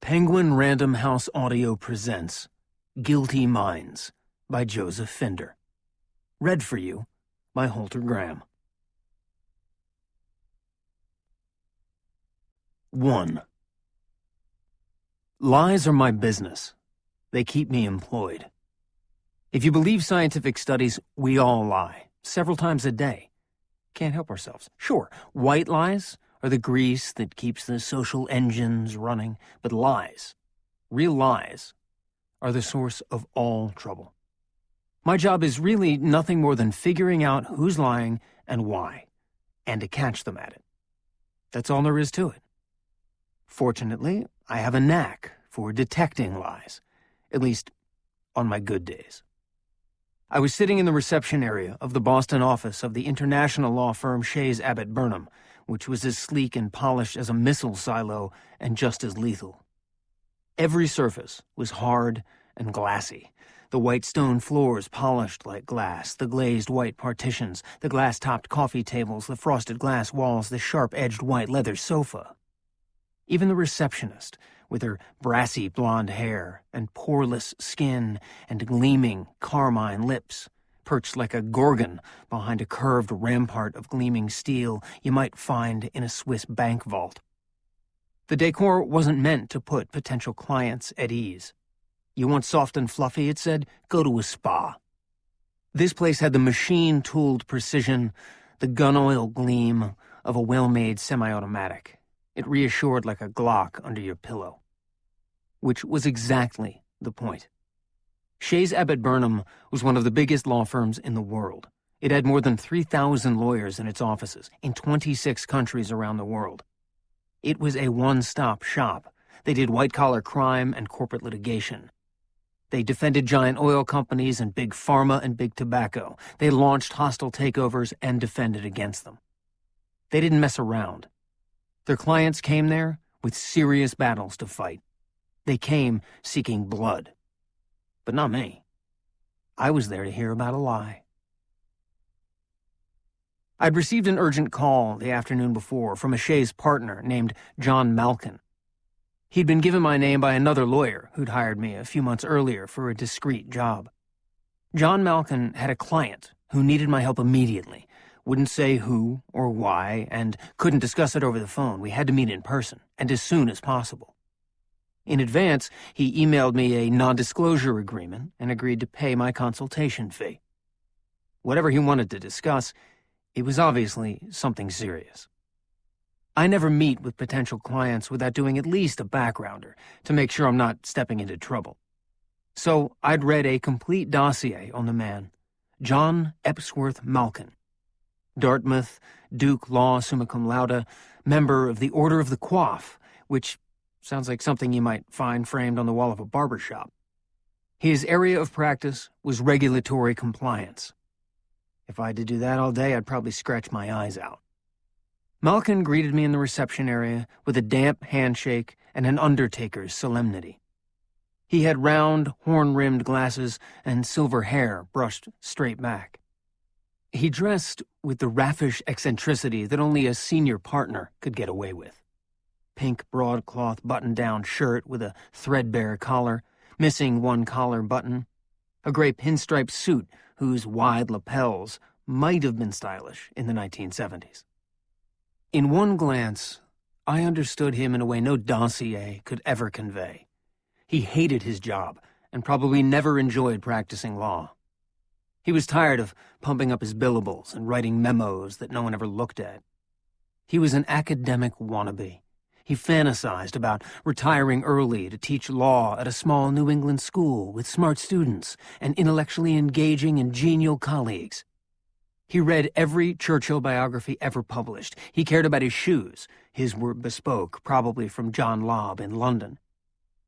Penguin Random House Audio presents Guilty Minds by Joseph Finder. Read for you by Holter Graham. 1. Lies are my business. They keep me employed. If you believe scientific studies, we all lie, several times a day. Can't help ourselves. Sure, white lies are the grease that keeps the social engines running, but lies, real lies, are the source of all trouble. My job is really nothing more than figuring out who's lying and why, and to catch them at it. That's all there is to it. Fortunately, I have a knack for detecting lies, at least on my good days. I was sitting in the reception area of the Boston office of the international law firm Shays Abbott Burnham, which was as sleek and polished as a missile silo and just as lethal. Every surface was hard and glassy. The white stone floors polished like glass, the glazed white partitions, the glass-topped coffee tables, the frosted glass walls, the sharp-edged white leather sofa. Even the receptionist, with her brassy blonde hair and poreless skin and gleaming carmine lips, perched like a gorgon behind a curved rampart of gleaming steel you might find in a Swiss bank vault. The decor wasn't meant to put potential clients at ease. You want soft and fluffy, it said, go to a spa. This place had the machine-tooled precision, the gun-oil gleam of a well-made semi-automatic. It reassured like a Glock under your pillow. Which was exactly the point. Shays Abbott Burnham was one of the biggest law firms in the world. It had more than 3,000 lawyers in its offices in 26 countries around the world. It was a one-stop shop. They did white-collar crime and corporate litigation. They defended giant oil companies and big pharma and big tobacco. They launched hostile takeovers and defended against them. They didn't mess around. Their clients came there with serious battles to fight. They came seeking blood. But not me. I was there to hear about a lie. I'd received an urgent call the afternoon before from a Shays partner named John Malkin. He'd been given my name by another lawyer who'd hired me a few months earlier for a discreet job. John Malkin had a client who needed my help immediately, wouldn't say who or why, and couldn't discuss it over the phone. We had to meet in person, and as soon as possible. In advance, he emailed me a non-disclosure agreement and agreed to pay my consultation fee. Whatever he wanted to discuss, it was obviously something serious. I never meet with potential clients without doing at least a backgrounder to make sure I'm not stepping into trouble. So I'd read a complete dossier on the man, John Epsworth Malkin. Dartmouth, Duke Law Summa Cum Laude, member of the Order of the Coif, which sounds like something you might find framed on the wall of a barber shop. His area of practice was regulatory compliance. If I had to do that all day, I'd probably scratch my eyes out. Malkin greeted me in the reception area with a damp handshake and an undertaker's solemnity. He had round, horn-rimmed glasses and silver hair brushed straight back. He dressed with the raffish eccentricity that only a senior partner could get away with. Pink broadcloth button-down shirt with a threadbare collar, missing one collar button, a gray pinstripe suit whose wide lapels might have been stylish in the 1970s. In one glance, I understood him in a way no dossier could ever convey. He hated his job and probably never enjoyed practicing law. He was tired of pumping up his billables and writing memos that no one ever looked at. He was an academic wannabe. He fantasized about retiring early to teach law at a small New England school with smart students and intellectually engaging and genial colleagues. He read every Churchill biography ever published. He cared about his shoes. His were bespoke, probably from John Lobb in London.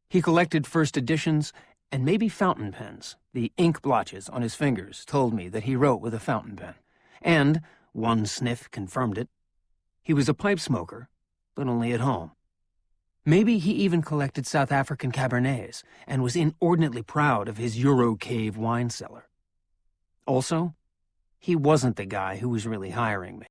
He collected first editions and maybe fountain pens. The ink blotches on his fingers told me that he wrote with a fountain pen. And, one sniff confirmed it, he was a pipe smoker, but only at home. Maybe he even collected South African Cabernets and was inordinately proud of his Euro Cave wine cellar. Also, he wasn't the guy who was really hiring me.